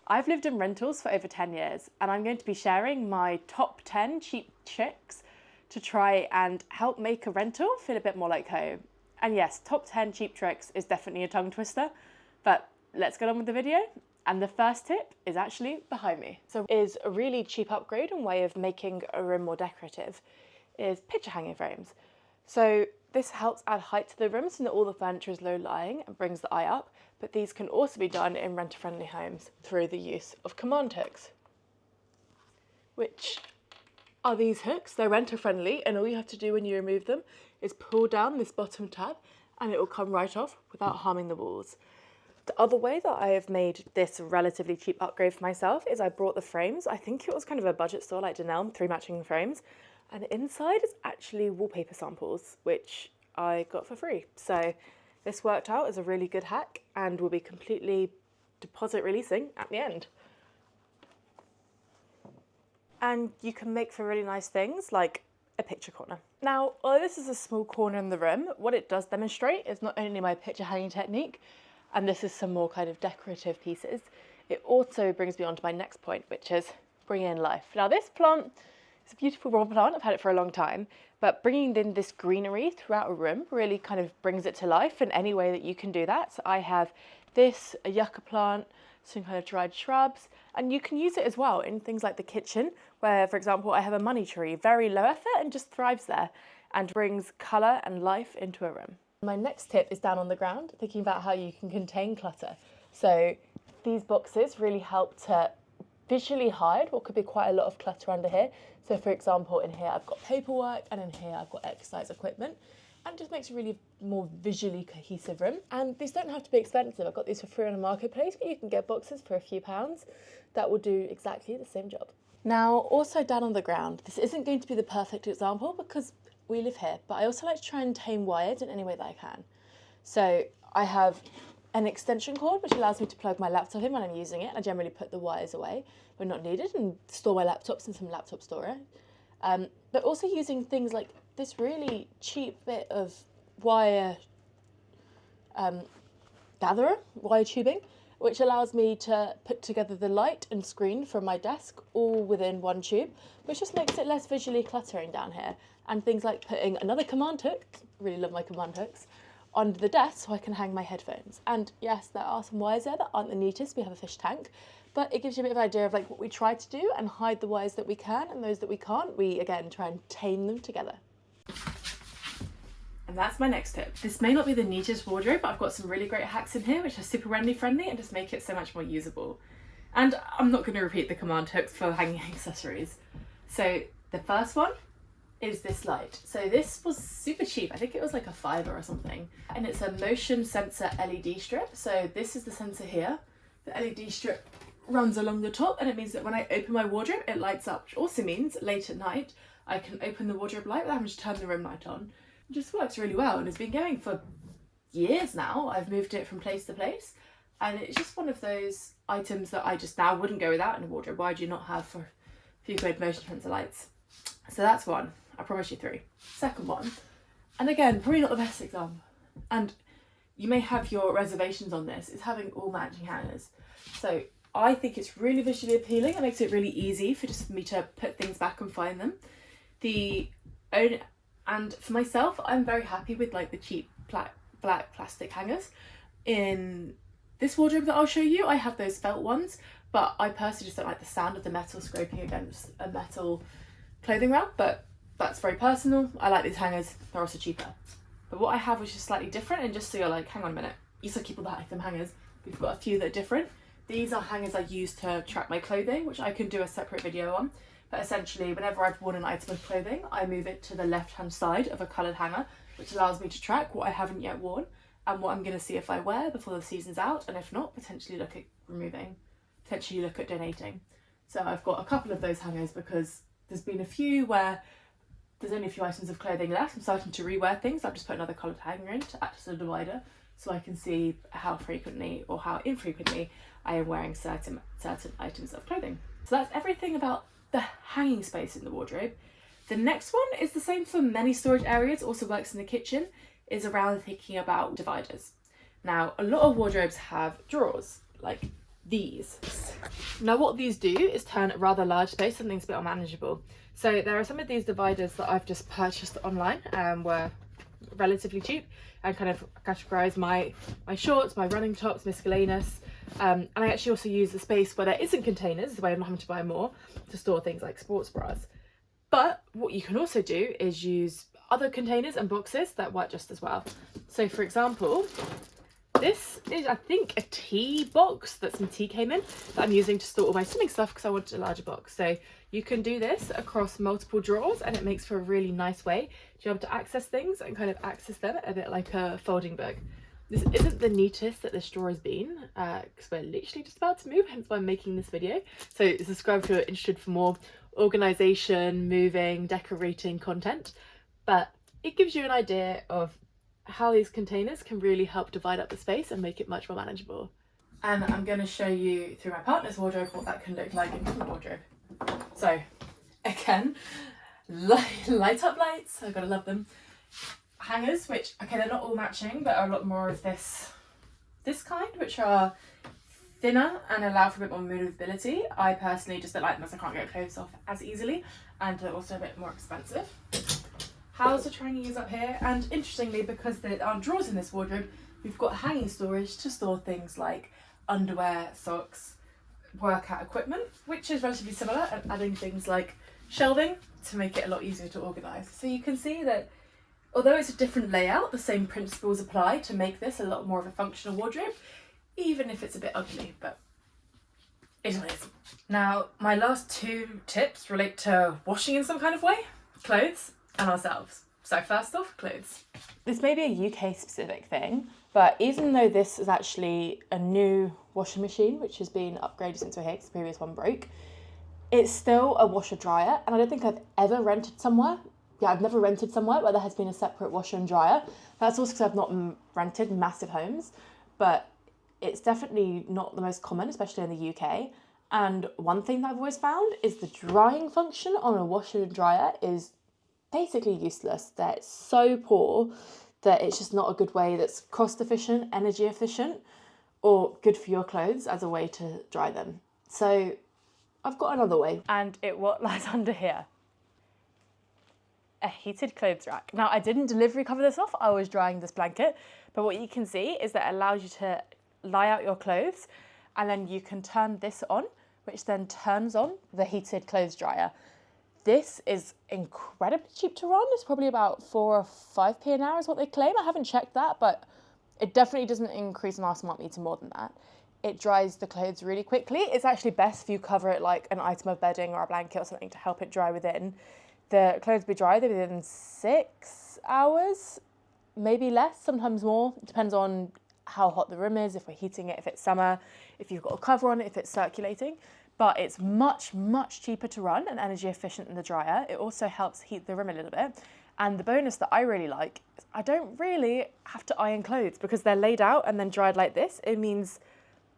I've lived in rentals for over 10 years and I'm going to be sharing my top 10 cheap tricks to try and help make a rental feel a bit more like home. And yes, top 10 cheap tricks is definitely a tongue twister, but let's get on with the video. And the first tip is actually behind me. So is a really cheap upgrade and way of making a room more decorative is picture hanging frames. So this helps add height to the room so that all the furniture is low lying and brings the eye up, but these can also be done in renter-friendly homes through the use of command hooks, which are these hooks. They're renter-friendly and all you have to do when you remove them is pull down this bottom tab and it will come right off without harming the walls. The other way that I have made this relatively cheap upgrade for myself is I brought the frames. I think it was kind of a budget store like Denel, 3 matching frames. And inside is actually wallpaper samples, which I got for free. So this worked out as a really good hack and will be completely deposit releasing at the end. And you can make for really nice things like a picture corner. Now, although this is a small corner in the room, what it does demonstrate is not only my picture hanging technique, and this is some more kind of decorative pieces, it also brings me on to my next point, which is bringing in life. Now this plant, it's a beautiful raw plant, I've had it for a long time, but bringing in this greenery throughout a room really kind of brings it to life in any way that you can do that. So I have this, a yucca plant, some kind of dried shrubs, and you can use it as well in things like the kitchen, where, for example, I have a money tree, very low effort and just thrives there and brings colour and life into a room. My next tip is down on the ground, thinking about how you can contain clutter. So these boxes really help to visually hide what could be quite a lot of clutter under here. So for example, in here I've got paperwork and in here I've got exercise equipment, and it just makes a really more visually cohesive room. And these don't have to be expensive. I've got these for free on a marketplace, but you can get boxes for a few pounds that will do exactly the same job. Now, also down on the ground, this isn't going to be the perfect example because we live here, but I also like to try and tame wires in any way that I can. So I have an extension cord which allows me to plug my laptop in when I'm using it. I generally put the wires away when not needed and store my laptops in some laptop storage. But also using things like this really cheap bit of wire gatherer, wire tubing, which allows me to put together the light and screen from my desk all within one tube, which just makes it less visually cluttering down here. And things like putting another command hook, really love my command hooks, onto the desk so I can hang my headphones. And yes, there are some wires there that aren't the neatest. We have a fish tank, but it gives you a bit of an idea of like what we try to do and hide the wires that we can, and those that we can't, we again try and tame them together. And that's my next tip. This may not be the neatest wardrobe, but I've got some really great hacks in here which are super friendly and just make it so much more usable. And I'm not going to repeat the command hooks for hanging accessories. So the first one is this light. So this was super cheap. I think it was like a £5 or something. And it's a motion sensor LED strip. So this is the sensor here. The LED strip runs along the top and it means that when I open my wardrobe, it lights up, which also means late at night, I can open the wardrobe light without having to turn the room light on. It just works really well and it's been going for years now. I've moved it from place to place and it's just one of those items that I just now wouldn't go without in a wardrobe. Why do you not have for a few quid motion sensor lights? So that's one. I promise you 3. Second one, and again, probably not the best example, and you may have your reservations on this, is having all matching hangers. So I think it's really visually appealing. It makes it really easy for just me to put things back and find them. And for myself, I'm very happy with like the cheap black plastic hangers. In this wardrobe that I'll show you, I have those felt ones, but I personally just don't like the sound of the metal scraping against a metal clothing rail, but that's very personal. I like these hangers, they're also cheaper. But what I have which is slightly different, and just so you're like, hang on a minute, you said keep all the item hangers, we've got a few that are different. These are hangers I use to track my clothing, which I can do a separate video on. But essentially, whenever I've worn an item of clothing, I move it to the left-hand side of a coloured hanger, which allows me to track what I haven't yet worn and what I'm going to see if I wear before the season's out, and if not, potentially look at removing, potentially look at donating. So I've got a couple of those hangers because there's been a few where there's only a few items of clothing left. I'm starting to rewear things. I've just put another coloured hanger in to act as a divider so I can see how frequently or how infrequently I am wearing certain items of clothing. So that's everything about the hanging space in the wardrobe. The next one is the same for many storage areas, also works in the kitchen, is around thinking about dividers. Now, a lot of wardrobes have drawers like these. Now what these do is turn a rather large space something's a bit unmanageable. So there are some of these dividers that I've just purchased online and were relatively cheap, and kind of categorise my shorts, my running tops, miscellaneous, and I actually also use the space where there isn't containers, the way I'm not having to buy more, to store things like sports bras. But what you can also do is use other containers and boxes that work just as well. So for example, this is, I think, a tea box that some tea came in that I'm using to store all my swimming stuff because I wanted a larger box. So you can do this across multiple drawers and it makes for a really nice way to be able to access things and kind of access them a bit like a folding book. This isn't the neatest that this drawer has been because we're literally just about to move, hence why I'm making this video. So subscribe if you're interested for more organisation, moving, decorating content. But it gives you an idea of how these containers can really help divide up the space and make it much more manageable. And I'm going to show you through my partner's wardrobe what that can look like in my wardrobe. So again, light up lights, I've got to love them. Hangers, which, okay, they're not all matching, but are a lot more of this kind, which are thinner and allow for a bit more movability. I personally just don't like them as I can't get clothes off as easily, and they're also a bit more expensive. How's the hangers up here? And interestingly, because there aren't drawers in this wardrobe, we've got hanging storage to store things like underwear, socks, workout equipment, which is relatively similar, and adding things like shelving to make it a lot easier to organise. So you can see that although it's a different layout, the same principles apply to make this a lot more of a functional wardrobe, even if it's a bit ugly, but it is what it is. Now, my last two tips relate to washing in some kind of way, clothes, and ourselves. So first off, clothes. This may be a UK specific thing, but even though this is actually a new washing machine, which has been upgraded since we're here because the previous one broke, it's still a washer dryer, and I don't think I've ever rented somewhere. Yeah, I've never rented somewhere where there has been a separate washer and dryer. That's also because I've not rented massive homes, but it's definitely not the most common, especially in the UK. And one thing that I've always found is the drying function on a washer and dryer is basically useless. They're so poor that it's just not a good way that's cost efficient, energy efficient, or good for your clothes as a way to dry them. So I've got another way. And what lies under here? A heated clothes rack. Now, I didn't delivery cover this off, I was drying this blanket, but what you can see is that it allows you to lie out your clothes, and then you can turn this on, which then turns on the heated clothes dryer. This is incredibly cheap to run. It's probably about 4 or 5p an hour is what they claim. I haven't checked that, but it definitely doesn't increase in our smart meter more than that. It dries the clothes really quickly. It's actually best if you cover it like an item of bedding or a blanket or something to help it dry within. The clothes will be dry within 6 hours, maybe less, sometimes more. It depends on how hot the room is, if we're heating it, if it's summer, if you've got a cover on it, if it's circulating. But it's much, much cheaper to run and energy efficient than the dryer. It also helps heat the room a little bit. And the bonus that I really like is I don't really have to iron clothes because they're laid out and then dried like this. It means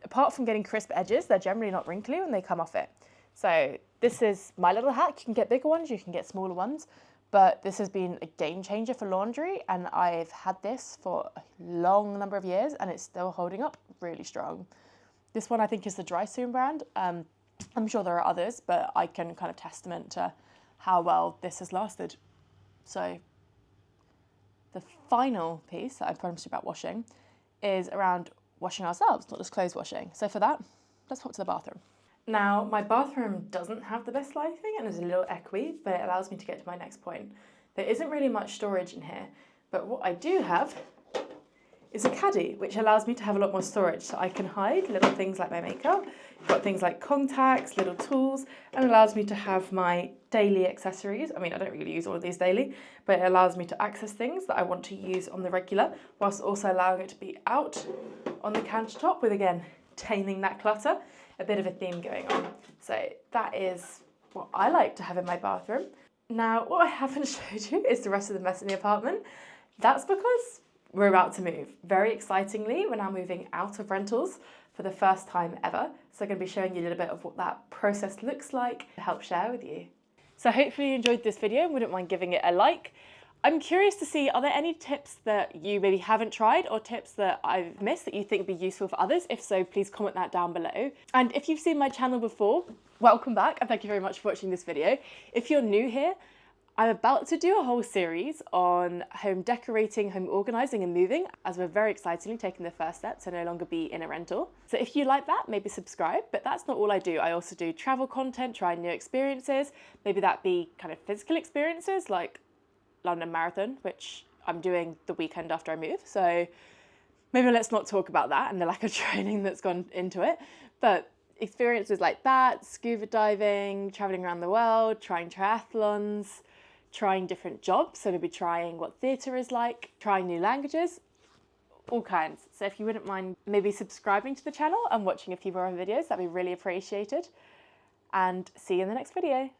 apart from getting crisp edges, they're generally not wrinkly when they come off it. So this is my little hack. You can get bigger ones, you can get smaller ones, but this has been a game changer for laundry, and I've had this for a long number of years and it's still holding up really strong. This one I think is the Dry Soon brand. I'm sure there are others, but I can kind of testament to how well this has lasted. So the final piece that I promised you about washing is around washing ourselves, not just clothes washing. So for that, let's hop to the bathroom. Now, my bathroom doesn't have the best lighting and is a little echoey, but it allows me to get to my next point. There isn't really much storage in here, but what I do have is a caddy, which allows me to have a lot more storage. So I can hide little things like my makeup, got things like contacts, little tools, and allows me to have my daily accessories. I mean, I don't really use all of these daily, but it allows me to access things that I want to use on the regular, whilst also allowing it to be out on the countertop with, again, taming that clutter. A bit of a theme going on. So that is what I like to have in my bathroom. Now, what I haven't showed you is the rest of the mess in the apartment. That's because we're about to move. Very excitingly, we're now moving out of rentals for the first time ever. So I'm going to be showing you a little bit of what that process looks like to help share with you. So hopefully you enjoyed this video and wouldn't mind giving it a like. I'm curious to see, are there any tips that you maybe haven't tried or tips that I've missed that you think would be useful for others? If so, please comment that down below. And if you've seen my channel before, welcome back and thank you very much for watching this video. If you're new here, I'm about to do a whole series on home decorating, home organising and moving, as we're very excitedly taking the first step to no longer be in a rental. So if you like that, maybe subscribe, but that's not all I do. I also do travel content, try new experiences, maybe that be kind of physical experiences like London Marathon, which I'm doing the weekend after I move. So maybe let's not talk about that and the lack of training that's gone into it. But experiences like that, scuba diving, traveling around the world, trying triathlons, trying different jobs, so maybe trying what theatre is like, trying new languages, all kinds. So if you wouldn't mind maybe subscribing to the channel and watching a few more videos, that'd be really appreciated. And see you in the next video.